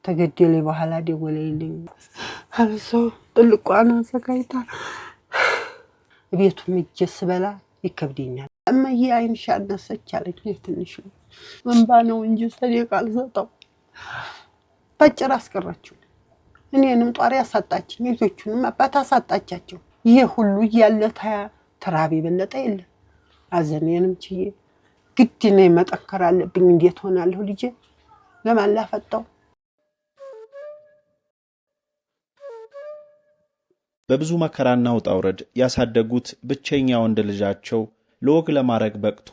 ተገደለ በኋላ ደወለልኝ አለሰው ጥልቋና ሰካይታ ቤቱ ምጅስ በላ ይከብደኛል እማዬ አይንሽ አነሰች አለች ትንሽ እንባ ነው እንጂ ሰደቃ አልሰጠው ባጭር አስቀራችሁ እኔንም ጧሪ አሳጣችኝ ልጆቹንም አባታ አሳጣቻቸው ይሄ ሁሉ ያለ ተራቢ በለጠ የለ አዘኔንም ችዬ ግድ ነው መጠከር አለብኝ እንዴት ሆናለሁ ልጄ ለማላፈጣው በብዙ መከራና ውጣ ውረድ ያሳደጉት ብቸኛ ወንድ ልጃቸው ለወግ ለማረግ በቅቶ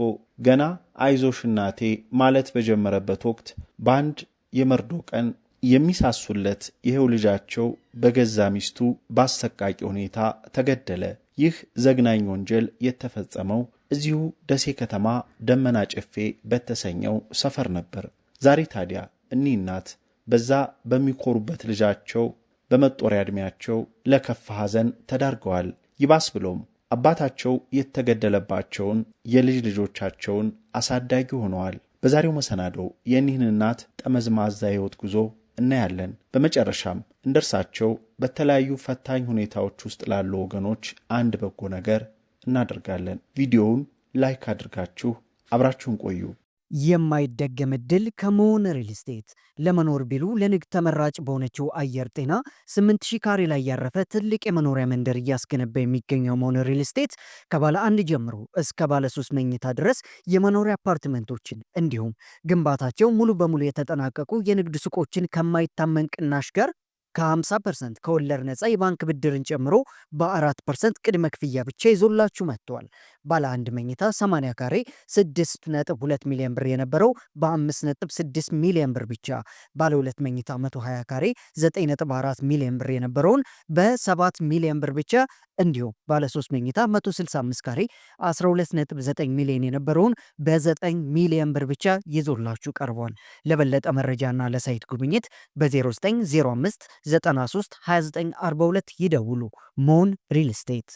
ገና አይዞሽ እናቴ ማለት በጀመረበት ወቅት ባንድ የመርዶ ቀን የሚሳሱለት ይሄው ልጃቸው በገዛ ሚስቱ ባሰቃቂ ሁኔታ ተገደለ። ይህ ዘግናኝ ወንጀል የተፈጸመው እዚሁ ደሴ ከተማ ደመና ጨፌ በተሰኘው ሰፈር ነበር። ዛሬ ታዲያ እኒህ እናት በዛ በሚኮሩበት ልጃቸው በመጦሪያ ዕድሜያቸው ለከፋ ሐዘን ተዳርገዋል። ይባስ ብሎም አባታቸው የተገደለባቸውን የልጅ ልጆቻቸውን አሳዳጊ ሆነዋል። በዛሬው መሰናዶ የእኒህን እናት ጠመዝማዛ ሕይወት ጉዞ እናያለን። በመጨረሻም እንደርሳቸው በተለያዩ ፈታኝ ሁኔታዎች ውስጥ ላሉ ወገኖች አንድ በጎ ነገር እናደርጋለን። ቪዲዮውን ላይክ አድርጋችሁ አብራችሁን ቆዩ። የማይደገም ዕድል ከመሆን ሪል ስቴት ለመኖር ቢሉ ለንግድ ተመራጭ በሆነችው አየር ጤና 8000 ካሬ ላይ ያረፈ ትልቅ የመኖሪያ መንደር እያስገነባ የሚገኘው መሆን ሪል ስቴት ከባለ 1 ጀምሮ እስከ ባለ 3 መኝታ ድረስ የመኖሪያ አፓርትመንቶችን እንዲሁም ግንባታቸው ሙሉ በሙሉ የተጠናቀቁ የንግድ ሱቆችን ከማይታመን ቅናሽ ጋር ከ50% ከወለድ ነፃ የባንክ ብድርን ጨምሮ በ4% ቅድመ ክፍያ ብቻ ይዞላችሁ መጥቷል። ባለ 1 መኝታ 80 ካሬ 6.2 ሚሊዮን ብር የነበረው በ5.6 ሚሊዮን ብር ብቻ፣ ባለ 2 መኝታ 120 ካሬ 9.4 ሚሊዮን ብር የነበረውን በ7 ሚሊዮን ብር ብቻ እንዲሁም ባለ 3 መኝታ 165 ካሬ 12.9 ሚሊዮን የነበረውን በ9 ሚሊዮን ብር ብቻ ይዞላችሁ ቀርቧል። ለበለጠ መረጃና ለሳይት ጉብኝት በ0905 93 2942 ይደውሉ። ሞን ሪል ስቴት።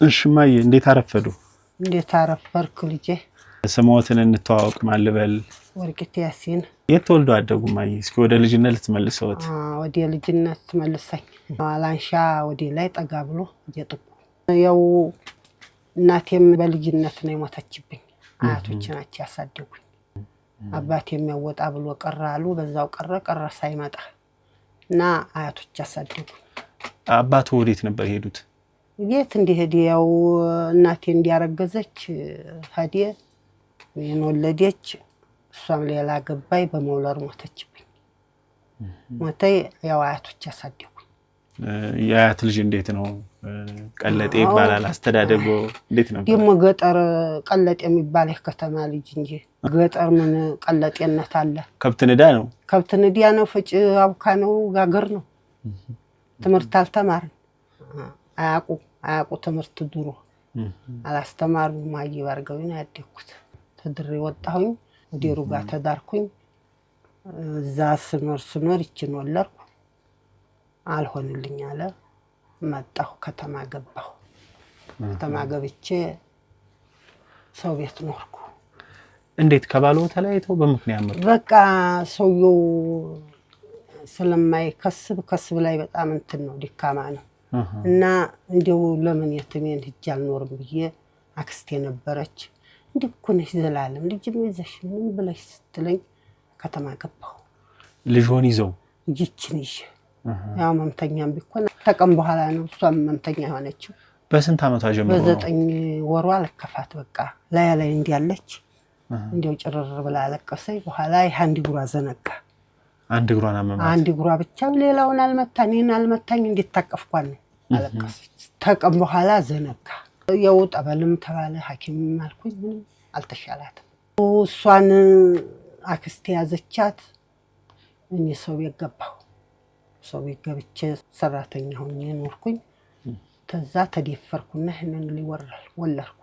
እሺ ማዬ እንዴት አረፈዱ? እንዴት አረፈርኩ ልጄ? ስሞትን እንተዋወቅ ማልበል? ወርቅት ያሲን። የት ተወልዶ አደጉ ማዬ? እስኪ ወደ ልጅነት ልትመልሰውት። ወደ ልጅነት ተመልሰኝ። አላንሻ ወደ ላይ ጠጋ ብሎ እየጥቁ ያው እናቴም በልጅነት ነው የሞተችብኝ። አያቶች ናቸው ያሳደጉኝ። አባቴ የሚያወጣ ብሎ ቀራሉ በዛው ቀረ ሳይመጣ እና አያቶች ያሳደጉኝ። አባቱ ወዴት ነበር ሄዱት? የት እንደሄደ ያው እናቴ እንዲያረገዘች ሀዲ የወለደች እሷም ሌላ ገባይ በመውለር ሞተችብኝ። ሞተይ ያው አያቶች ያሳደጉኝ። የአያት ልጅ እንዴት ነው? ቀለጤ ይባላል አስተዳደጎ እንዴት ነው? ደሞ ገጠር ቀለጤ የሚባል ከተማ ልጅ እንጂ ገጠር ምን ቀለጤነት አለ? ከብት ንዳ ነው። ከብት ንዳ ነው። ፍጭ አውካ ነው። ጋገር ነው። ትምህርት አልተማርን። አያቁ ትምህርት ድሮ አላስተማሩ። ማይ ባርገው ነው ያደኩት። ተድሬ ወጣሁኝ። ወደ ሩጋ ተዳርኩኝ። እዛ ስኖር ይችን ወለርኩ። አልሆንልኝ አለ። መጣሁ። ከተማ ገባሁ። ከተማ ገብቼ ሰው ቤት ኖርኩ። እንዴት ከባሉ ተለያይተው በምክንያት ነው? በቃ ሰውየው ስለማይከስብ ላይ በጣም እንትን ነው ድካማ ነው። እና እንደው ለምን የትሜን ሂጅ አልኖርም ብዬ አክስቴ ነበረች እንዲኩ ነሽ ዘላለም ልጅ ምይዘሽ ምን ብለሽ ስትለኝ ከተማ ገባሁ። ልጅውን ይዘው ይችን ይዤ ያው መምተኛም ቢሆን ተቀም በኋላ ነው እሷም መምተኛ ሆነችው። በስንት አመቷ ጀምሮ? በ9 ወሯ ለከፋት። በቃ ላይ እንዲያለች እንደው ጭርር ብላ አለቀሰኝ። በኋላ አንድ ጉራ ዘነጋ። አንድ ጉራና አመማት። አንድ ጉራ ብቻ ሌላውን አልመታኝና አልመታኝ እንዴት ታቀፍኳን አለቀሰች። ተቀም በኋላ ዘነጋ። ያው ጠበልም ተባለ ሐኪምም አልኩኝ ምንም አልተሻላትም። እሷን አክስቴ ያዘቻት። እኔ ሰው ቤት ገባሁ። ሰው ቤት ገብቼ ሰራተኛ ሆኜ ኖርኩኝ። ከዛ ተደፈርኩና ህነን ወለርኩ።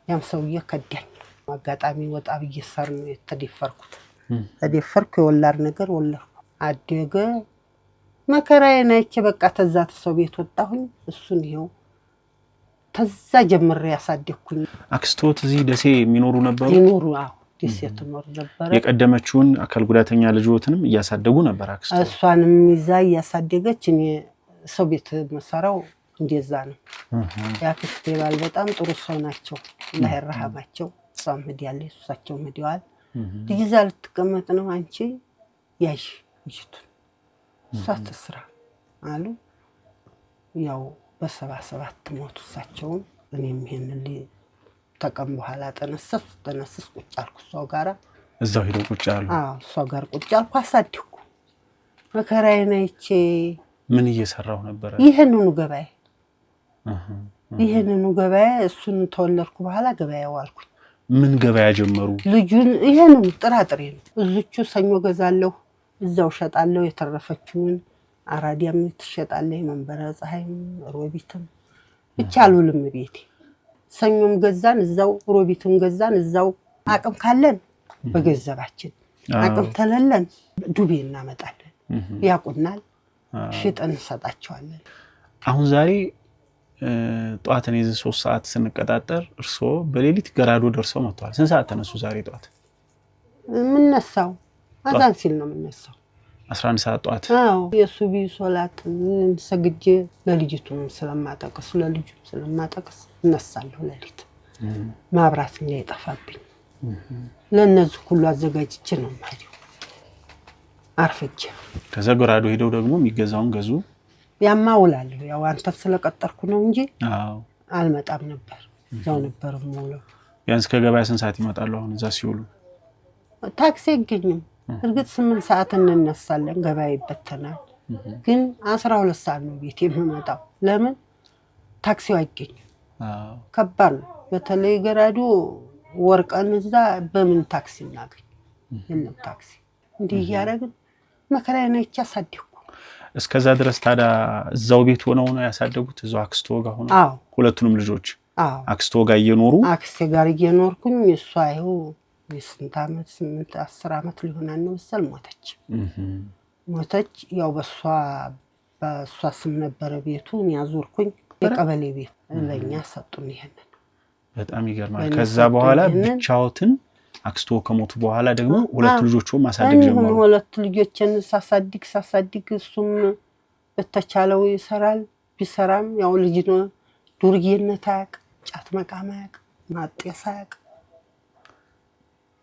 ያም ሰውዬ ከዳኝ። አጋጣሚ ወጣ ብዬ ሰር ነው የተደፈርኩት። ተደፈርኩ። የወላር ነገር ወለርኩ። አደገ መከራዬ ነች። በቃ ተዛ ሰው ቤት ወጣሁኝ። እሱን ይሄው ተዛ ጀምሬ ያሳደኩኝ። አክስቶት እዚህ ደሴ የሚኖሩ ነበሩ? ይኖሩ። አዎ ደሴ ትኖር ነበር የቀደመችውን አካል ጉዳተኛ ልጅዎትንም እያሳደጉ ነበር አክስቶ እሷንም ይዛ እያሳደገች እኔ ሰው ቤት መሰራው እንደዛ ነው ያክስቴ ባል በጣም ጥሩ ሰው ናቸው አላህ ይርሐማቸው ሷም ሄዳለ እሳቸው ሄደዋል ልጅዛ ልትቀመጥ ነው አንቺ ያሽ ልጅቱ ሳትስራ አሉ ያው በ77 ሞቱ እሳቸው እኔም ይሄንን ተቀም በኋላ ተነስስ ቁጭ አልኩ ሰው ጋራ እዛው ሄዶ ቁጭ አሉ ሰው ጋር ቁጭ አልኩ አሳድኩ መከራዬን አይቼ ምን እየሰራው ነበር ይሄንኑ ገበያ እሱን ተወለድኩ በኋላ ገበያ ዋልኩ ምን ገበያ ጀመሩ ልጁን ይሄንኑ ጥራጥሬ ነው እዙቹ ሰኞ ገዛለሁ እዛው ሸጣለሁ የተረፈችውን አራዲያም ትሸጣለህ መንበረ ፀሐይም ሮቢትም ብቻ አሉልም ቤቴ ሰኞም ገዛን እዛው ሮቢትም ገዛን እዛው አቅም ካለን በገዘባችን አቅም ተለለን ዱቤ እናመጣለን ያቁናል ሽጠን ሰጣቸዋለን አሁን ዛሬ ጧትን ይዘ 3 ሰዓት ስንቀጣጠር እርሶ በሌሊት ገራዶ ደርሰው መጥተዋል ስንት ሰዓት ተነሱ ዛሬ ጧት ምን ነሳው አዛን ሲል ነው ምን ነሳው 11 ሰዓት ጧት የሱቢ ሶላት ሰግጄ ለልጅቱም ስለማጠቅስ ለልጁም ስለማጠቅስ እነሳለሁ ለሊት ማብራት እንዳይጠፋብኝ ለነዚህ ሁሉ አዘጋጅቼ ነው ማለት አርፈጀ ከዛ ገራዶ ሄደው ደግሞ የሚገዛውን ገዙ ያማውላለሁ ያው አንተ ስለቀጠርኩ ነው እንጂ አልመጣም ነበር ዛው ነበር ሞሎ ያንስ ከገበያ ስንት ሰዓት ይመጣሉ አሁን እዛ ሲውሉ ታክሲ ይገኝም እርግጥ 8 ሰዓት እንነሳለን ገበያ ይበተናል ግን 12 ሰዓት ነው ቤት የምመጣው ለምን ታክሲው አይገኝም ከባድ ነው በተለይ ገራዶ ወርቀን እዛ በምን ታክሲ እናገኝ የለም ታክሲ እንዲህ ያረግን መከራዬን አይቼ አሳደኩ እስከዛ ድረስ ታዳ እዛው ቤት ሆነው ነው ያሳደጉት እዛው አክስቶ ጋር ሆነው ሁለቱንም ልጆች አክስቶ ጋር እየኖሩ አክስቴ ጋር እየኖርኩኝ እሷ ይኸው የስንት ዓመት 10 ዓመት ሊሆናል ነው መሰል ሞተች ያው በሷ ስም ነበር ቤቱ ያዞርኩኝ የቀበሌ ቤት ለኛ ሰጡን ይሄንን በጣም ይገርማል ከዛ በኋላ ብቻውትን አክስቶ ከሞቱ በኋላ ደግሞ ሁለት ልጆቹን ማሳደግ ጀመሩ ሁለት ልጆችን ሳሳድግ እሱም በተቻለው ይሰራል ቢሰራም ያው ልጅ ነው ዱርዬነት አያቅ ጫት መቃም አያቅ ማጤስ አያቅ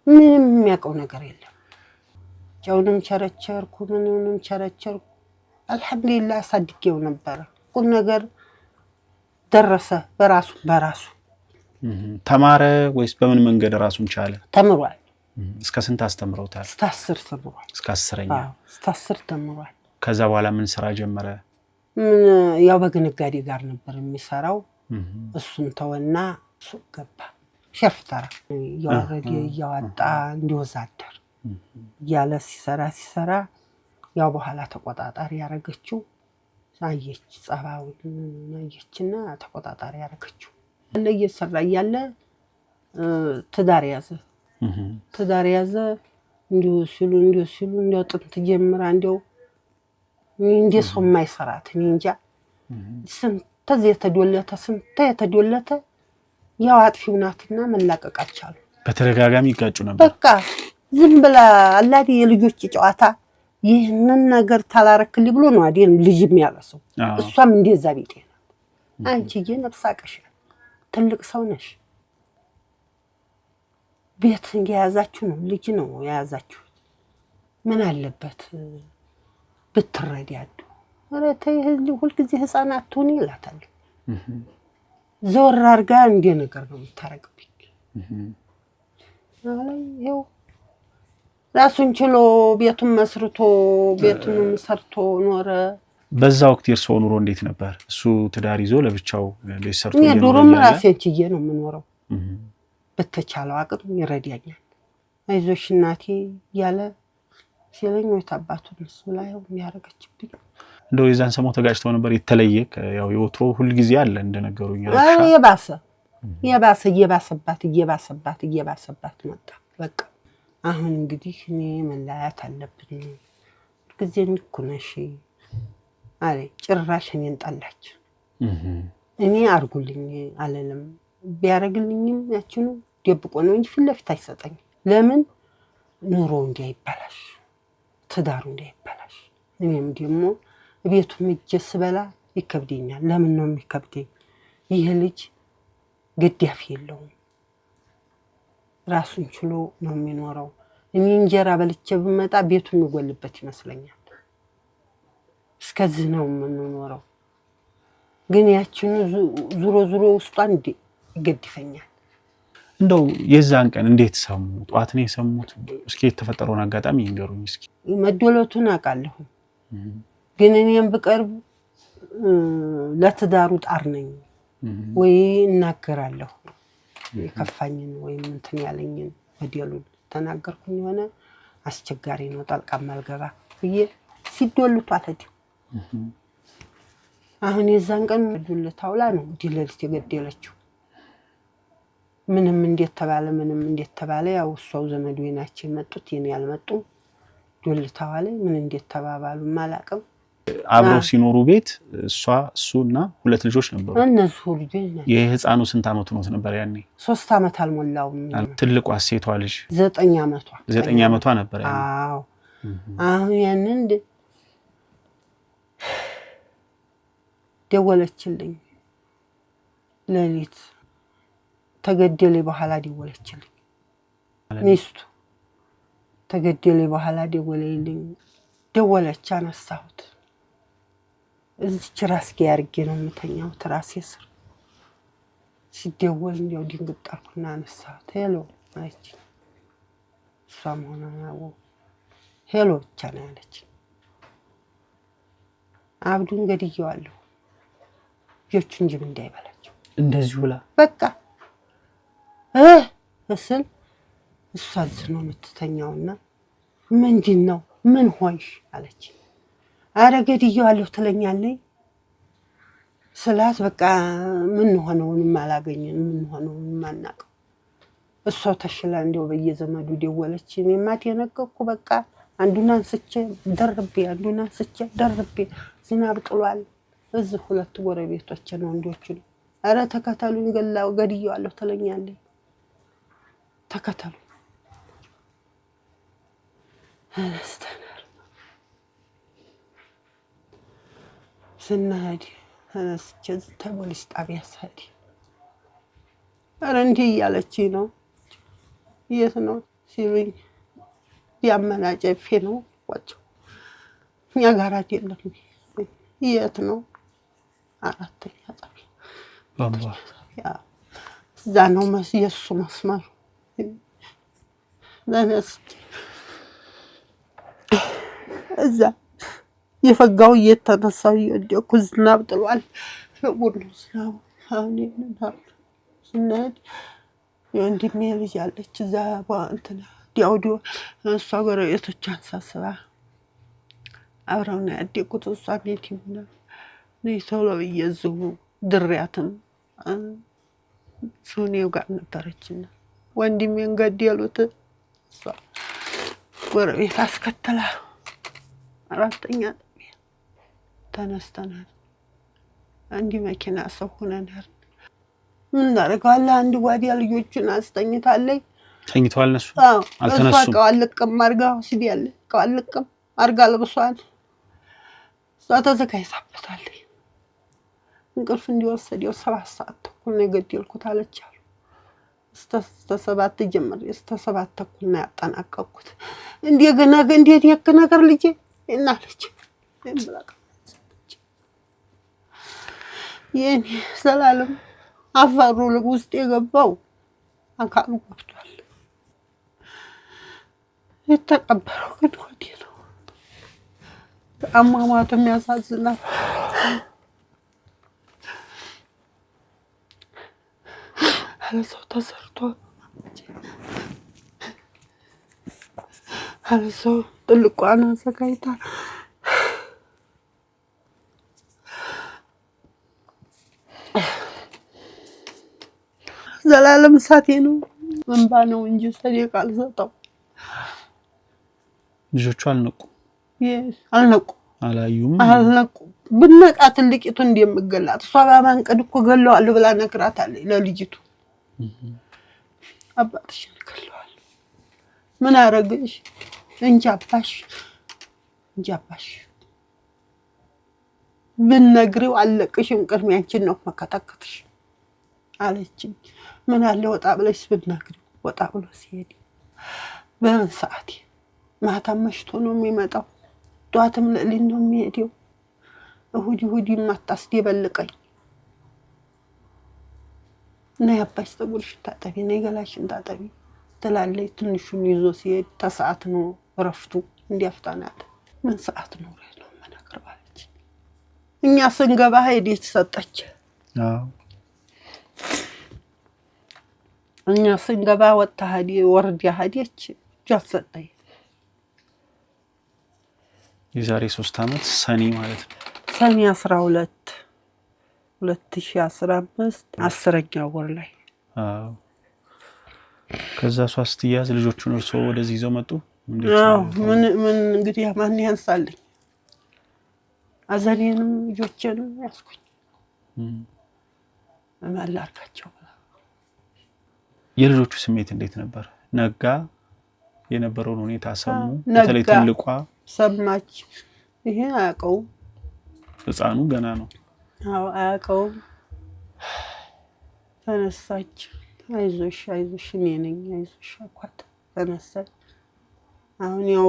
ምንም የሚያውቀው ነገር የለም ጫውንም ቸረቸርኩ ምንም ቸረቸርኩ አልሐምዱሊላህ አሳድጌው ነበር ቁም ነገር ደረሰ በራሱ ተማረ ወይስ በምን መንገድ ራሱን ቻለ ተምሯል እስከ ስንት አስተምረውታል እስከ 10 ተምሯል እስከ 10ኛ እስከ 10 ተምሯል ከዛ በኋላ ምን ስራ ጀመረ ያው በግንጋዴ ጋር ነበር የሚሰራው እሱን ተወና ሱቅ ገባ ሸፍተራ ያወረደ ያወጣ እንዲወዛደር ያለ ሲሰራ ያው በኋላ ተቆጣጣሪ ያረገችው ሳየች ጸባውን አየችና ተቆጣጣሪ ያረገችው ለየሰራ ያለ ትዳር ያዘ እንዲው ሲሉ እንዲው ጥንት ጀምራ እንዲው ሰው የማይሰራት እንጃ ስንት የተዶለተ ያው አጥፊው ናትና መላቀቅ አልቻሉ በተደጋጋሚ ይጋጩ ነበር በቃ ዝም ብላ አላዲ የልጆች ጨዋታ ይሄንን ነገር ታላረክልኝ ብሎ ነው አይደል ልጅ የሚያረሰው እሷም እንደዛ ቢጤ ናት አንቺዬ ነፍሳቀሽ ትልቅ ሰው ነሽ ቤት ያያዛችሁ ነው ልጅ ነው ያያዛችሁ ምን አለበት ብትረዳዱ አረተይ ህዝብ ሁሉ ጊዜ ህፃናት ሆኒ ይላታል ዞር አርጋ እንደ ነገር ነው የምታረግብኝ ይኸው ራሱን ችሎ ቤቱን መስርቶ ቤቱን ሰርቶ ኖረ በዛ ወቅት የርሶ ኑሮ እንዴት ነበር እሱ ትዳር ይዞ ለብቻው ቤት ሰርቶ ነው ዶሮም ራሴን ችዬ ነው የምኖረው በተቻለው አቅም ይረዳኛል አይዞሽ እናቴ ያለ ሲለኝ ወይ ታባቱን እሱ ላይ የሚያረጋችብኝ እንደው የዛን ሰሞን ተጋጭተው ነበር የተለየ ያው የወትሮ ሁሉ ጊዜ አለ እንደነገሩኝ የባሰባት መጣ በቃ አሁን እንግዲህ እኔ መላያት አለብኝ ጊዜ ንኩነሽ አለ ጭራሽ እኔን ጣላች እኔ አርጉልኝ አለለም ቢያረግልኝም ያችኑ ደብቆ ነው እንጂ ፍለፍት አይሰጠኝ ለምን ኑሮ እንዳይበላሽ ትዳሩ እንዳይበላሽ እኔም ደግሞ ቤቱ ምጅስ በላ ይከብደኛል ለምን ነው የሚከብደኝ ይሄ ልጅ ግዳፍ የለውም ራሱን ችሎ ነው የሚኖረው እኔ እንጀራ በልቼ ብመጣ ቤቱ የሚጎልበት ይመስለኛል እስከዚህ ነው የምንኖረው ግን ያቺን ዙሮ ውስጧን ይገድፈኛል እንደው የዛን ቀን እንዴት ሰሙ ጧት ነው የሰሙት እስኪ የተፈጠረውን አጋጣሚ ይንገሩኝ እስኪ መዶለቱን አቃለሁ ግን እኔም በቅርብ ለትዳሩ ጣር ነኝ ወይ እናገራለሁ የከፋኝን ወይ እንትን ያለኝን በዲያሎግ ተናገርኩኝ ሆነ አስቸጋሪ ነው ጣልቃ ማልገባ ብዬ ሲዶልቱ አለዲ አሁን የዛን ቀን ዱልታውላ ነው ዲለልት የገደለችው ምንም እንዴት ተባለ ያው እሷው ዘመዱ ናቸው መጡት የኔ ያልመጡ ዱልታዋለ ምን እንዴት ተባባሉ ማላቀም አብረው ሲኖሩ ቤት እሱና ሁለት ልጆች ነበሩ እነሱ ልጆች ናቸው የህፃኑ ስንት አመቱ ነው ነበር ያኔ 3 አመት አልሞላውም ትልቋ ሴቷ ልጅ 9 አመቷ ነበር ያኔ አዎ አሁን ያንን ደወለችልኝ ለሊት ተገደለ በኋላ ደወለችልኝ ሚስቱ ተገደለ በኋላ ደወለች አነሳሁት እዚህ ራስጌ ያርጌ ነው የምተኛው ትራሴ ስር ሲደወል እንደው ድንግጣኩና አነሳሁት ሄሎ አለች እሷም ሆነ ነው ሄሎ ብቻ ነው ያለች አብዱን ገድየዋለሁ ልጆቹን ጅብ እንዳይበላቸው እንደዚህ ብላ በቃ እስል እሷ ነው የምትተኛውና ምንድነው ምን ሆንሽ አለች አረ ገድየዋለሁ ትለኛለች ስላት በቃ ምን ሆነውን ማላገኘን ምን ሆነውን ማናቀ እሷ ተሽላ እንደው በየዘመዱ ደወለች እኔማ ተነቀኩ በቃ አንዱን አንስቼ ደርቤ ዝናብ ጥሏል እዚህ ሁለት ጎረቤቶች ነው እንዶቹ አረ ተከታሉኝ ገድየዋለሁ ትለኛለች ተከታሉ አስተናር ስናዲ ተነስቼ ተፖሊስ ጣቢያ ሳዲ አረ እንዴ ያለች ነው የት ነው ሲሉኝ ያመናጨፌ ነው ወጣው እኛ ጋር አይደለም የት ነው አራተኛ ጣቢያ ባምባ ያ ዛኖ የሱ መስመር ለነስ እዛ የፈጋው እየተነሳው ይወደኩ ዝናብ ጥሏል ሁሉ ዝናብ አሁን ስናድ የወንድሜ ልጅ አለች እዛ እንትና ዲያውዶ እሷ ጎረቤቶቿን ሳስባ አብረው ነው ያደጉት እሷ ቤት ይሁን ነው ቶሎ በየዝቡ ድሪያትም ሱኔው ጋር ነበረችና ወንድሜን ገደሉት እሷ ጎረቤት አስከተላ አራተኛ ጣቢያ ተነስተናል አንዲ መኪና ሰው ሆነናል ምን እናደርጋለን አንድ ጓዲያ ልጆቹን አስተኝታለች ተኝተዋል ነሱ አልተነሱም ቃልቅም አርጋው ሲዲያለ ቃልቅም አርጋ ለብሷል ተዘጋጅታበታለች እንቅልፍ እንዲወሰደው 7 ሰዓት ተኩል ነው የገደልኩት አለች አሉ እስከ 7 ጀምሬ እስከ 7 ተኩል ነው ያጠናቀቅኩት እንደገና እንዴት የክ ነገር ልጄ እናለች እንብላቅ የኔ ሰላለም አፋሩ ውስጥ የገባው አካሉ ገብቷል የተቀበረው ግን ወዲህ ነው አሟሟቱም ያሳዝናል አለሰው ተሰርቶ አለሰው ጥልቋን አዘጋጅታ ዘላለም ሳቴ ነው እንባ ነው እንጂ ሰደቃ አልሰጠው ልጆቹ አልነቁ አላዩም ብነቃ ትልቂቱ እንደምገላት እሷ ባማንቀድ እኮ ገለዋል ብላ ነግራታለች ለልጅቱ አባትሽን ገለዋል ምን አረግሽ እንጃባሽ ብነግሪው አለቅሽም ቅድሚያችን ነው መከታከትሽ አለችኝ። ምን አለ ወጣ ብለሽ ብትነግሪው ወጣ ብሎ ሲሄድ በምን ሰዓት ማታ መሽቶ ነው የሚመጣው ጧትም ለሊት ነው የሚሄደው እሁድ ማታስደበልቀኝ ነይ አባሽ ፀጉርሽን ታጠቢ ነይ ገላሽን ታጠቢ ትላለች። ትንሹን ይዞ ሲሄድ ተሰዓት ነው እረፍቱ እንዲያፍታናት ምን ሰዓት ነው ነው መናቀርባለች። እኛ ስንገባ ሄዴት ሰጠች። እኛ ስንገባ ወጣ ሄዲ ወርድ ያሄደች ጃሰጠኝ። የዛሬ 3 ዓመት ሰኔ ማለት ነው። ሰኔ 12 2015 10ኛው ወር ላይ ከዛ እሷ ስትያዝ ልጆቹን እርሶ ወደዚህ ይዘው መጡ? ምን እንግዲህ ማን ያንሳልኝ አዘኔንም ልጆቼንም ያስኩኝ ማላርካቸው። የልጆቹ ስሜት እንዴት ነበር? ነጋ የነበረውን ሁኔታ ሰሙ? በተለይ ትልቋ ሰማች። ይሄ አያውቀው ህፃኑ ገና ነው። አያውቀው ተነሳች። አይዞሽ እኔ ነኝ አይዞሽ አልኳት። ተነሳች። አሁን ያው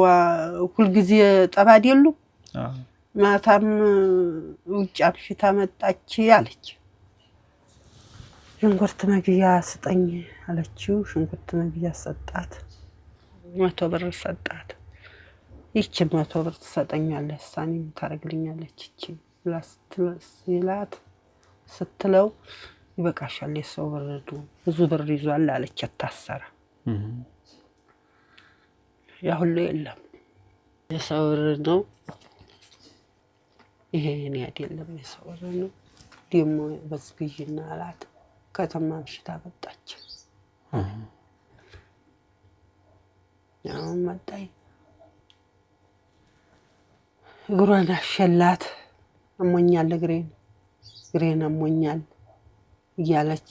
ሁልጊዜ ጠብ አይደሉ ማታም ውጭ አምሽታ መጣች አለች። ሽንኩርት መግዣ ስጠኝ አለችው። ሽንኩርት መግዣ ሰጣት። 100 ብር ሰጣት። ይቺ 100 ብር ትሰጠኛለች ሳኔም ታረግልኛለች ይቺ ላስት ስትለው ይበቃሻል የሰው ብር ብዙ ብር ይዟል አለች። ታሰረ ያ ሁሉ የለም የሰው ብር ነው ይሄ እኔ አይደለም የሰው ብር ነው ደሞ በዝግይና አላት። ከተማ ምሽታ መጣች። ያው መጣይ እግሯን አሸላት። አሞኛል እግሬን አሞኛል እያለች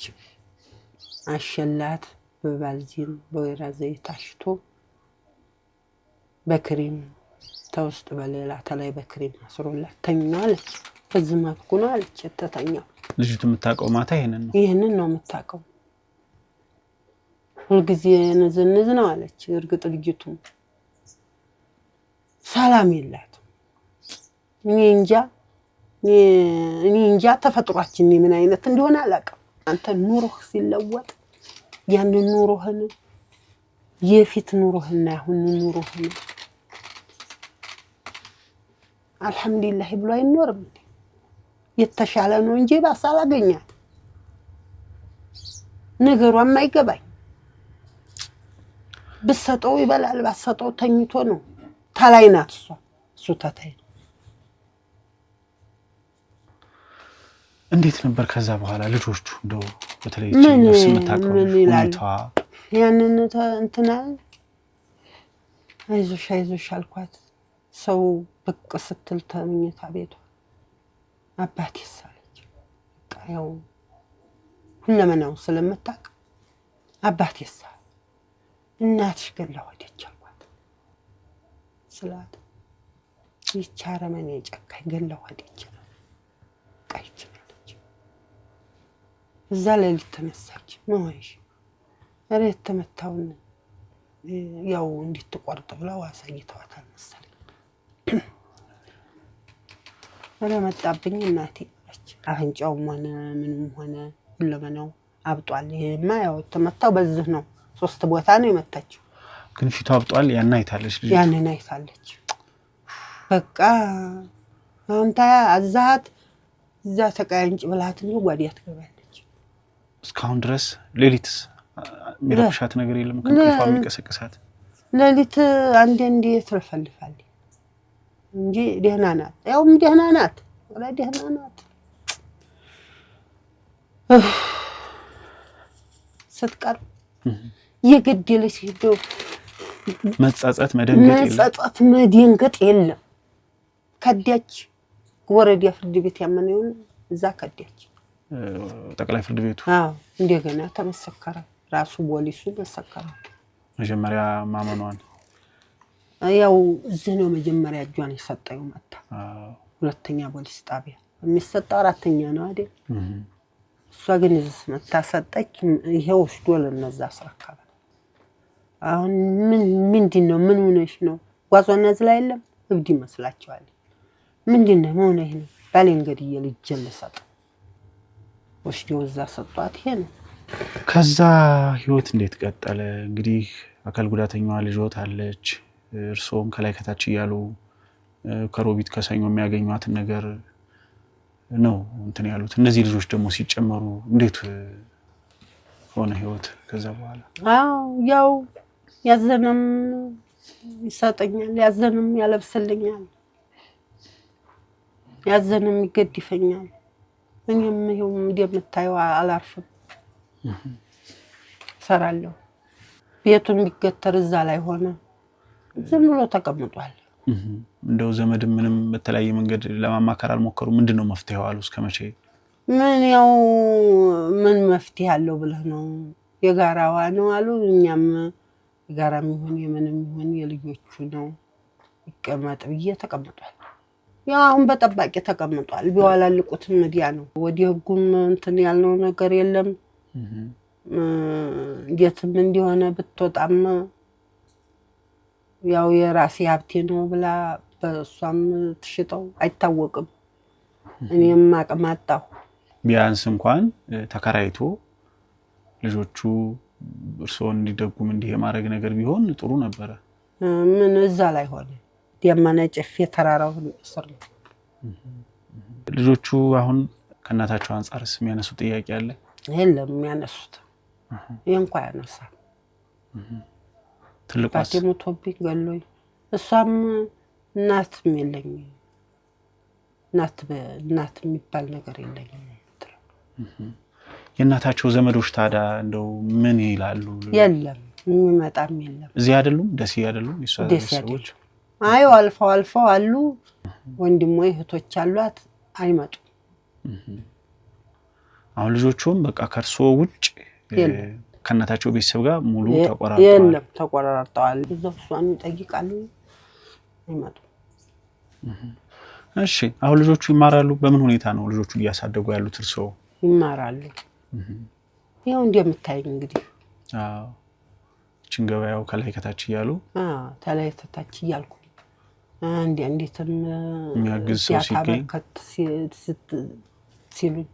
አሸላት። በባልዚን በወይራ ዘይት አሽቶ በክሬም ተውስጥ በሌላ ተላይ በክሬም አስሮላት ተኛለች። በዚህ መልኩ ነው አለች ተተኛው። ልጅቱ የምታውቀው ማታ ይሄንን ነው የምታውቀው። ሁልጊዜ ንዝንዝ ነው አለች። እርግጥ ልጅቱ ሰላም የላትም። እኔ እንጃ ተፈጥሯችን ምን አይነት እንደሆነ አላውቅም። አንተ ኑሮህ ሲለወጥ ያን ኑሮህን የፊት ኑሮህና አሁን ኑሮህን አልሐምዱሊላህ ብሎ አይኖርም። የተሻለ ነው እንጂ ባሳላ አገኛት ነገሯም አይገባኝ። ብሰጠው ይበላል ባሰጠው ተኝቶ ነው። ታላይናት እሱ ታታይ። እንዴት ነበር ከዛ በኋላ ልጆቹ እንደው በተለይ ስምታቀው ሁኔታ ያንን እንትና አይዞሽ አልኳት። ሰው ብቅ ስትል ተመኝታ ቤቷ አባቴ ሳለች በቃ ያው ሁለመናው ስለምታቅ አባቴ ሳ እናትሽ ገላ ወደች አልኳት። ስላት ይቻረመን የጨካኝ ገላ ወደች ቀይች ነች። እዛ ሌሊት ተነሳች። ማይሽ አሬት ተመታውን ያው እንድትቆርጥ ብለው አሳይተዋታል መሰለኝ። መጣብኝ እናቴ አለች። አፍንጫውም ሆነ ምንም ሆነ ሁለመናው አብጧል። ይሄማ ያው ተመታው በዚህ ነው 3 ቦታ ነው የመታችው። ግን ፊቱ አብጧል። ያንን አይታለች። በቃ አንተ አዛት እዛ ተቃያንጭ ብላት ነው ጓዲያ ትገባለች። እስካሁን ድረስ ሌሊትስ የሚረብሻት ነገር የለም? ከንፈቷ የሚቀሰቅሳት ሌሊት አንዴ ትረፈልፋለች እንጂ ደህና ናት። ያውም ደህና ናት። ስትቀር የገደለች ሄዶ መጻጻት መደንገጥ የለም። ከዲያች ወረዳ ፍርድ ቤት ያመነው እዛ ከዲያች ጠቅላይ ፍርድ ቤቱ እንደገና ተመሰከረ። ራሱ ፖሊሱ መሰከረ። መጀመሪያ ማመኗን ያው እዚህ ነው መጀመሪያ እጇን የሰጠው መጣ ሁለተኛ ፖሊስ ጣቢያ የሚሰጠው አራተኛ ነው አይደል እሷ ግን እዚህ መጣ ሰጠች ይሄው ወስዶ ለነዛ አስረከበ አሁን ምንድነው ምን ሆነሽ ነው ጓዟና ዝላ የለም እብድ ይመስላችኋል ምንድነው ሆነ ይሄ ነው ባለ እንግዲህ የልጅ ለሰጠ ወስዶ እዛ ሰጧት ይሄ ነው ከዛ ህይወት እንዴት ቀጠለ እንግዲህ አካል ጉዳተኛዋ ልጅት አለች እርሶም ከላይ ከታች ይያሉ ከሮቢት ከሰኞ የሚያገኙት ነገር ነው እንትን ያሉት እነዚህ ልጆች ደግሞ ሲጨመሩ እንዴት ሆነ ህይወት ከዛ በኋላ ያው ያዘነም ይሰጠኛል ያዘነም ያለብስልኛል ያዘነም ይገድፈኛል እኔም ይሄው እንደምታየው አላርፍም ሰራለሁ ቤቱን ቢገተር እዛ ላይ ሆነ ዝም ብሎ ተቀምጧል እንደው ዘመድ ምንም በተለያየ መንገድ ለማማከር አልሞከሩ ምንድነው መፍትሄው አሉ እስከመቼ ምን ያው ምን መፍትሄ አለው ብለህ ነው የጋራዋ ነው አሉ እኛም የጋራም ይሁን የምንም ይሁን የልጆቹ ነው ይቀመጥ ብዬ ተቀምጧል ያው አሁን በጠባቂ ተቀምጧል ቢዋላልቁት ሚዲያ ነው ወዲህ ህጉም እንትን ያልነው ነገር የለም እንዴትም እንደሆነ ብትወጣም ያው የራሴ ሀብቴ ነው ብላ በሷም ትሽጠው አይታወቅም እኔም ማቀማጣው ቢያንስ እንኳን ተከራይቶ ልጆቹ እርሶን እንዲደጉም እንዲህ የማረግ ነገር ቢሆን ጥሩ ነበር ምን እዛ ላይ ሆነ ደማና ጨፌ ተራራው ስር ነው ልጆቹ አሁን ከናታቸው አንፃርስ የሚያነሱ ጥያቄ አለ የለም የሚያነሱት እንኳን ያነሳ ትልቋስ ሞቶብኝ ገሎኝ እሷም እናትም የለኝ እናት የሚባል ነገር የለኝም የእናታቸው ዘመዶች ታዳ እንደው ምን ይላሉ የለም የሚመጣም የለም እዚህ አይደሉም ደስ አይደሉም ይሰዎች አዩ አልፈው አሉ ወንድሞይ እህቶች አሏት አይመጡ አሁን ልጆቹም በቃ ከርሶ ውጭ ከናታቸው ቤተሰብ ጋር ሙሉ ተቆራርጠዋል የለም ተቆራርጠዋል እዛው ይጠይቃሉ አይመጡ እሺ አሁን ልጆቹ ይማራሉ በምን ሁኔታ ነው ልጆቹ እያሳደጉ ያሉት እርሶ ይማራሉ ያው እንደምታየኝ እንግዲህ ችንገባው ከላይ ከታች ይያሉ ተላይ ከታች ይያልኩ እንዴትም የሚያግዝ ሰው ሲገኝ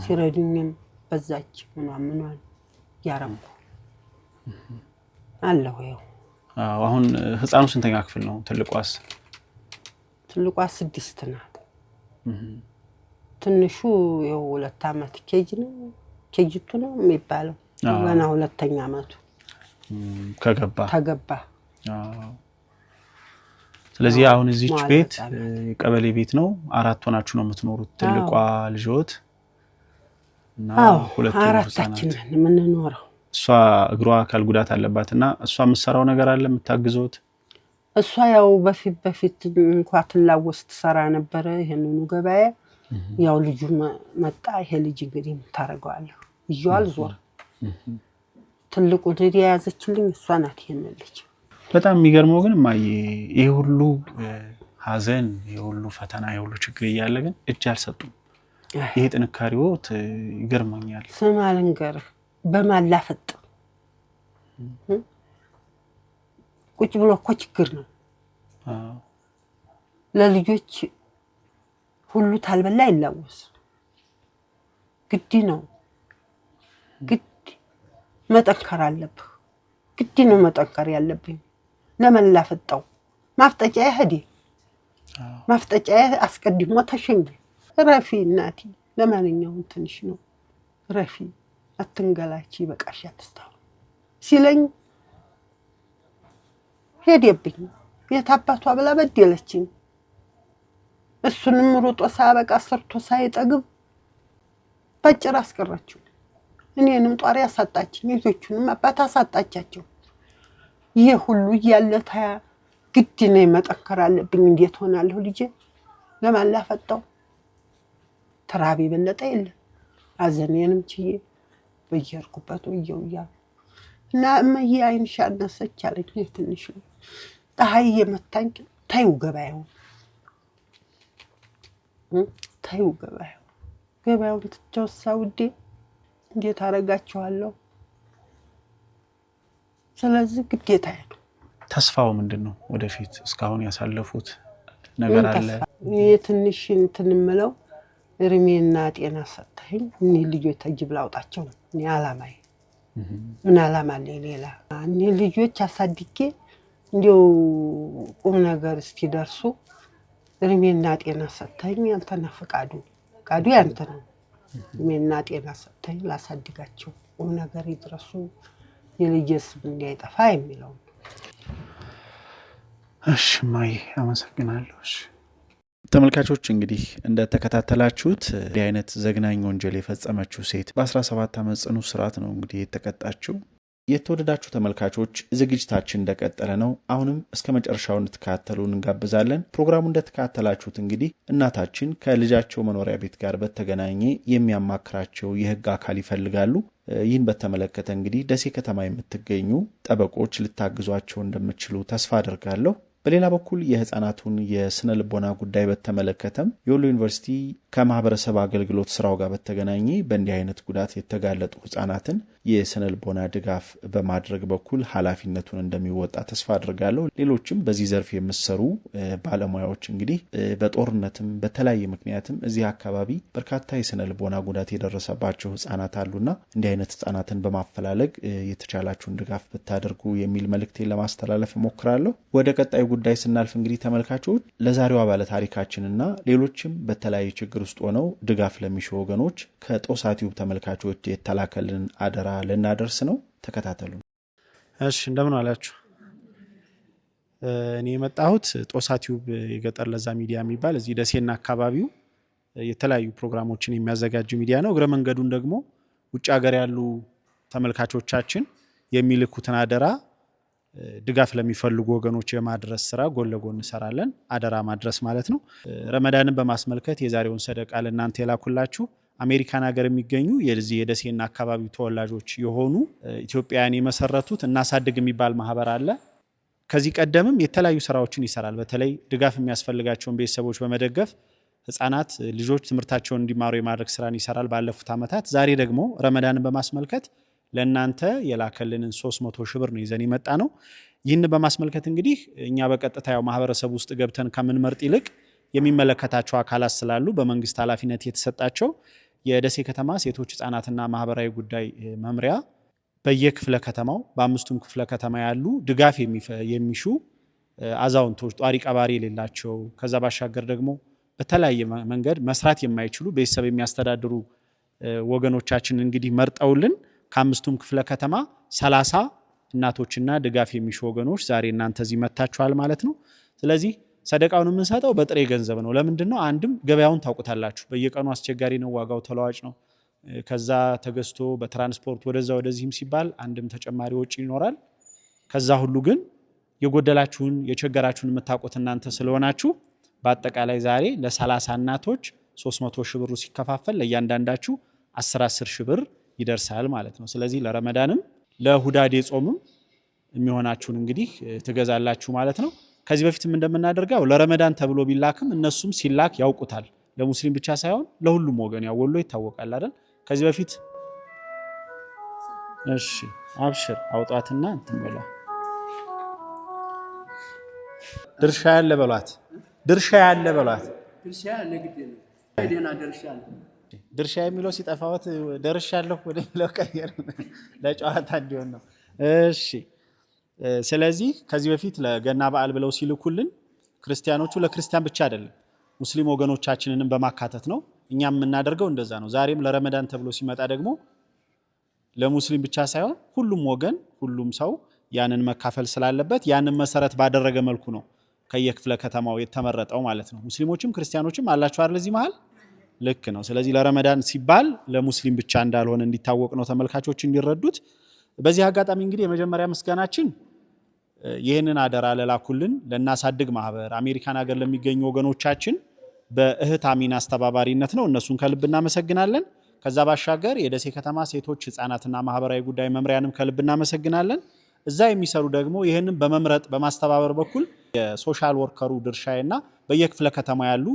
ሲረዱኝም በዛች ምናምን ያረምኩ አለው ያው አሁን ህፃኑ ስንተኛ ክፍል ነው ትልቋስ 6 ናት ትንሹ ያው 2 አመት ኬጂቱ ነው የሚባለው ገና 2ኛ አመቱ ተገባ ስለዚህ አሁን እዚች ቤት ቀበሌ ቤት ነው 4 ሆናችሁ ነው የምትኖሩት ትልቋ ልጆት እና ሁለቱ አራታችን ምን እንኖረው እሷ እግሯ አካል ጉዳት አለባትና እሷ የምትሰራው ነገር አለ የምታግዞት እሷ ያው በፊት እንኳን ትላወስ ትሰራ ነበር ይሄንኑ ገበያ ያው ልጁ መጣ ይሄ ልጅ እንግዲህ ታረጋዋለሁ ይያል ዞር ትልቁ ልጅ ያዘችልኝ እሷ ናት ይሄን ልጅ በጣም የሚገርመው ግን ማይ ይሄ ሁሉ ሀዘን ይሄ ሁሉ ፈተና ይሄ ሁሉ ችግር እያለ ግን እጅ አልሰጡም ይሄ ጥንካሬዎት ይገርመኛል ሰማልንገር በማላፈጥ ቁጭ ብሎ እኮ ችግር ነው ለልጆች ሁሉ ታልበላ ይላወስ ግድ ነው ግድ መጠንከር አለብህ ግድ ነው መጠንከር ያለብኝ ለመላፈጣው ማፍጠጫዬ ሄዴ ማፍጠጫዬ አስቀድሞ ተሸኘ ረፊ እናቲ ለማንኛውም ትንሽ ነው ረፊ አትንገላቺ በቃሽ አትስታው ሲለኝ ሄደብኝ የታባቷ ብላ በደለችኝ እሱንም ሮጦ ሳበቃ ሰርቶ ሳይጠግብ ባጭር አስቀረችው እኔንም ጧሪ አሳጣችኝ ልጆቹንም አባታ አሳጣቻቸው ይሄ ሁሉ ያለ ታያ ግድ ነው መጠንከር አለብኝ እንዴት ሆናለሁ ልጄ ለማላፈጣው ተራቢ በለጠ የለ አዘኔንም ችዬ በየርኩበት ወየውያ እና እመዬ አይንሽ አነሰች አለኝ። ትንሽ ፀሐይ የመታኝ ተይው ገበያውን ገበያውን ትቼው ውዴ እንዴት አደርጋችኋለሁ? ስለዚህ ግዴታዬ ነው። ተስፋው ምንድን ነው? ወደፊት እስካሁን ያሳለፉት ነገር አለ? የትንሽ እንትን የምለው እድሜና ጤና ሰጥተኸኝ እኔ ልጆች ተጅብ ላውጣቸው ነው እኔ አላማዬ። ምን አላማ አለኝ ሌላ? እኔ ልጆች አሳድጌ እንዲያው ቁም ነገር እስኪደርሱ እድሜና ጤና ሰጥተኸኝ አንተና ፈቃዱ ያንተ ነው። እድሜና ጤና ሰጥተኸኝ ላሳድጋቸው ቁም ነገር ይድረሱ የልጄ ስም እንዳይጠፋ የሚለው። እሺ ማይ አመሰግናለሁ። እሺ ተመልካቾች እንግዲህ እንደተከታተላችሁት እንዲህ አይነት ዘግናኝ ወንጀል የፈጸመችው ሴት በ17 ዓመት ጽኑ እስራት ነው እንግዲህ የተቀጣችው። የተወደዳችሁ ተመልካቾች ዝግጅታችን እንደቀጠለ ነው። አሁንም እስከ መጨረሻው እንድትከታተሉ እንጋብዛለን። ፕሮግራሙ እንደተከታተላችሁት እንግዲህ እናታችን ከልጃቸው መኖሪያ ቤት ጋር በተገናኘ የሚያማክራቸው የህግ አካል ይፈልጋሉ። ይህን በተመለከተ እንግዲህ ደሴ ከተማ የምትገኙ ጠበቆች ልታግዟቸው እንደምትችሉ ተስፋ አደርጋለሁ። በሌላ በኩል የህፃናቱን የስነ ልቦና ጉዳይ በተመለከተም የወሎ ዩኒቨርሲቲ ከማህበረሰብ አገልግሎት ስራው ጋር በተገናኘ በእንዲህ አይነት ጉዳት የተጋለጡ ህፃናትን የስነ ልቦና ድጋፍ በማድረግ በኩል ኃላፊነቱን እንደሚወጣ ተስፋ አድርጋለሁ። ሌሎችም በዚህ ዘርፍ የምትሰሩ ባለሙያዎች እንግዲህ በጦርነትም በተለያየ ምክንያትም እዚህ አካባቢ በርካታ የስነ ልቦና ጉዳት የደረሰባቸው ህፃናት አሉና እንዲህ አይነት ህፃናትን በማፈላለግ የተቻላችሁን ድጋፍ ብታደርጉ የሚል መልእክቴን ለማስተላለፍ እሞክራለሁ። ወደ ቀጣዩ ጉዳይ ስናልፍ እንግዲህ ተመልካቾች ለዛሬዋ ባለ ታሪካችንና ሌሎችም በተለያዩ ችግር ውስጥ ሆነው ድጋፍ ለሚሹ ወገኖች ከጦሳ ቲዩብ ተመልካቾች የተላከልን አደራ ልናደርስ ነው። ተከታተሉ። እሺ እንደምን አላችሁ? እኔ የመጣሁት ጦሳ ቲዩብ የገጠር ለዛ ሚዲያ የሚባል እዚህ ደሴና አካባቢው የተለያዩ ፕሮግራሞችን የሚያዘጋጅ ሚዲያ ነው። እግረ መንገዱን ደግሞ ውጭ ሀገር ያሉ ተመልካቾቻችን የሚልኩትን አደራ ድጋፍ ለሚፈልጉ ወገኖች የማድረስ ስራ ጎን ለጎን እንሰራለን። አደራ ማድረስ ማለት ነው። ረመዳንን በማስመልከት የዛሬውን ሰደቃ ለእናንተ የላኩላችሁ አሜሪካን ሀገር የሚገኙ የዚህ የደሴና አካባቢው ተወላጆች የሆኑ ኢትዮጵያውያን የመሰረቱት እናሳድግ የሚባል ማህበር አለ። ከዚህ ቀደምም የተለያዩ ስራዎችን ይሰራል። በተለይ ድጋፍ የሚያስፈልጋቸውን ቤተሰቦች በመደገፍ ህፃናት ልጆች ትምህርታቸውን እንዲማሩ የማድረግ ስራን ይሰራል ባለፉት ዓመታት። ዛሬ ደግሞ ረመዳንን በማስመልከት ለእናንተ የላከልንን 300 ሺህ ብር ነው ይዘን የመጣ ነው። ይህን በማስመልከት እንግዲህ እኛ በቀጥታ ያው ማህበረሰብ ውስጥ ገብተን ከምንመርጥ ይልቅ የሚመለከታቸው አካላት ስላሉ በመንግስት ኃላፊነት የተሰጣቸው የደሴ ከተማ ሴቶች ህፃናትና ማህበራዊ ጉዳይ መምሪያ በየክፍለ ከተማው በአምስቱም ክፍለ ከተማ ያሉ ድጋፍ የሚሹ አዛውንቶች ጧሪ ቀባሪ የሌላቸው ከዛ ባሻገር ደግሞ በተለያየ መንገድ መስራት የማይችሉ ቤተሰብ የሚያስተዳድሩ ወገኖቻችን እንግዲህ መርጠውልን ከአምስቱም ክፍለ ከተማ 30 እናቶችና ድጋፍ የሚሹ ወገኖች ዛሬ እናንተ እዚህ መታችኋል ማለት ነው። ስለዚህ ሰደቃውን የምንሰጠው በጥሬ ገንዘብ ነው። ለምንድን ነው? አንድም ገበያውን ታውቁታላችሁ። በየቀኑ አስቸጋሪ ነው፣ ዋጋው ተለዋጭ ነው። ከዛ ተገዝቶ በትራንስፖርት ወደዛ ወደዚህም ሲባል አንድም ተጨማሪ ወጪ ይኖራል። ከዛ ሁሉ ግን የጎደላችሁን የቸገራችሁን የምታውቁት እናንተ ስለሆናችሁ በአጠቃላይ ዛሬ ለ30 እናቶች 300 ሺህ ብሩ ሲከፋፈል ለእያንዳንዳችሁ 10 ሺህ ብር ይደርሳል ማለት ነው። ስለዚህ ለረመዳንም ለሁዳዴ ጾምም የሚሆናችሁን እንግዲህ ትገዛላችሁ ማለት ነው። ከዚህ በፊትም እንደምናደርገው ለረመዳን ተብሎ ቢላክም እነሱም ሲላክ ያውቁታል። ለሙስሊም ብቻ ሳይሆን ለሁሉም ወገን ያው ወሎ ይታወቃል አይደል? ከዚህ በፊት እሺ አብሽር አውጣትና እንትምበላ ድርሻ ያለ በሏት ድርሻ የሚለው ሲጠፋዎት ደርሻለሁ ወደሚለው ቀየር ለጨዋታ እንዲሆን ነው። እሺ ስለዚህ ከዚህ በፊት ለገና በዓል ብለው ሲልኩልን ክርስቲያኖቹ ለክርስቲያን ብቻ አይደለም ሙስሊም ወገኖቻችንንም በማካተት ነው። እኛም የምናደርገው እንደዛ ነው። ዛሬም ለረመዳን ተብሎ ሲመጣ ደግሞ ለሙስሊም ብቻ ሳይሆን ሁሉም ወገን ሁሉም ሰው ያንን መካፈል ስላለበት ያንን መሰረት ባደረገ መልኩ ነው ከየክፍለ ከተማው የተመረጠው ማለት ነው። ሙስሊሞችም ክርስቲያኖችም አላችሁ አይደል እዚህ መሃል? ልክ ነው። ስለዚህ ለረመዳን ሲባል ለሙስሊም ብቻ እንዳልሆነ እንዲታወቅ ነው ተመልካቾች እንዲረዱት። በዚህ አጋጣሚ እንግዲህ የመጀመሪያ ምስጋናችን ይህንን አደራ ለላኩልን ለእናሳድግ ማህበር አሜሪካን ሀገር ለሚገኙ ወገኖቻችን በእህት አሚን አስተባባሪነት ነው። እነሱን ከልብ እናመሰግናለን። ከዛ ባሻገር የደሴ ከተማ ሴቶች ህፃናትና ማህበራዊ ጉዳይ መምሪያንም ከልብ እናመሰግናለን። እዛ የሚሰሩ ደግሞ ይህንን በመምረጥ በማስተባበር በኩል የሶሻል ወርከሩ ድርሻና በየክፍለ ከተማ ያሉ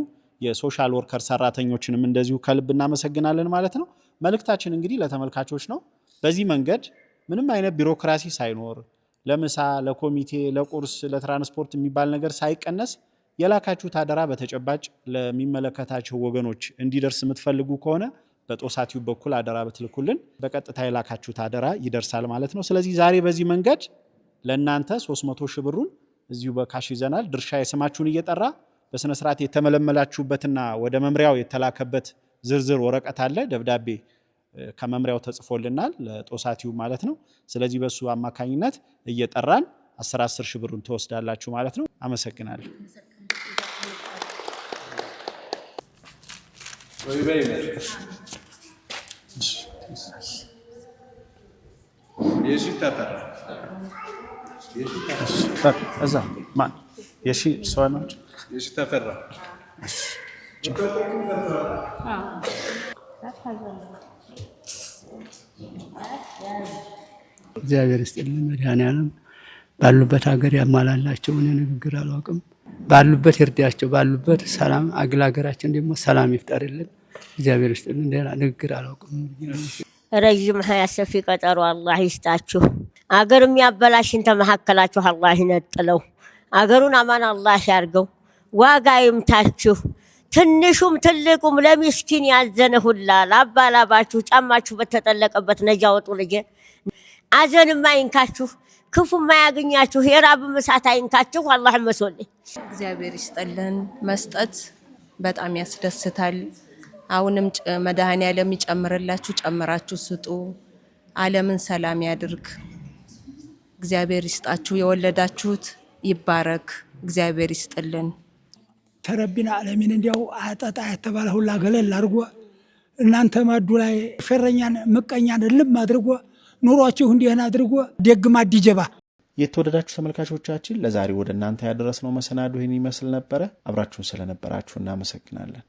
የሶሻል ወርከር ሰራተኞችንም እንደዚሁ ከልብ እናመሰግናለን ማለት ነው። መልእክታችን እንግዲህ ለተመልካቾች ነው። በዚህ መንገድ ምንም አይነት ቢሮክራሲ ሳይኖር ለምሳ፣ ለኮሚቴ፣ ለቁርስ፣ ለትራንስፖርት የሚባል ነገር ሳይቀነስ የላካችሁት አደራ በተጨባጭ ለሚመለከታቸው ወገኖች እንዲደርስ የምትፈልጉ ከሆነ በጦሳቲው በኩል አደራ በትልኩልን በቀጥታ የላካችሁት አደራ ይደርሳል ማለት ነው። ስለዚህ ዛሬ በዚህ መንገድ ለእናንተ 300 ሺህ ብሩን እዚሁ በካሽ ይዘናል። ድርሻ የስማችሁን እየጠራ በስነ ስርዓት የተመለመላችሁበትና ወደ መምሪያው የተላከበት ዝርዝር ወረቀት አለ። ደብዳቤ ከመምሪያው ተጽፎልናል ለጦሳቲው ማለት ነው። ስለዚህ በሱ አማካኝነት እየጠራን 10 ሺህ ብሩን ተወስዳላችሁ ማለት ነው። አመሰግናለሁ። እዛ ማን የሺ ሰው ነው የሺ ተፈራ እግዚአብሔር ይስጥልን መድኃኔዓለም ባሉበት ሀገር ያሟላላቸው። እኔ ንግግር አላውቅም። ባሉበት ይርዳቸው። ባሉበት ሰላም አገራችን ደግሞ ሰላም ይፍጠርልን። እግዚአብሔር ይስጥልን። ሌላ ንግግር አላውቅም። ረጅም ሀያት ሰፊ ቀጠሮ አላህ ይስጣችሁ። አገር የሚያበላሽን ተመካከላችሁ አላህ ይነጥለው። አገሩን አማን አላህ ያርገው። ዋጋ ይምታችሁ። ትንሹም ትልቁም ለሚስኪን ያዘነ ሁላ ላባላባችሁ ጫማችሁ በተጠለቀበት ነጃ ወጡ። ልጅ አዘንም አይንካችሁ፣ ክፉም አያገኛችሁ፣ የራብም እሳት አይንካችሁ። አላህ መስወልኝ። እግዚአብሔር ይስጥልን። መስጠት በጣም ያስደስታል። አሁንም መድኃኔዓለም ይጨምርላችሁ፣ ጨምራችሁ ስጡ። ዓለምን ሰላም ያድርግ። እግዚአብሔር ይስጣችሁ። የወለዳችሁት ይባረክ። እግዚአብሔር ይስጥልን። ተረቢና ዓለሚን እንዲያው አጠጣ የተባለ ሁላ ገለል አድርጎ እናንተ ማዱ ላይ ሸረኛን ምቀኛን ልም አድርጎ ኑሯችሁ እንዲህን አድርጎ ደግማ ዲጀባ። የተወደዳችሁ ተመልካቾቻችን ለዛሬ ወደ እናንተ ያደረስነው መሰናዶ ይህን ይመስል ነበረ። አብራችሁን ስለነበራችሁ እናመሰግናለን።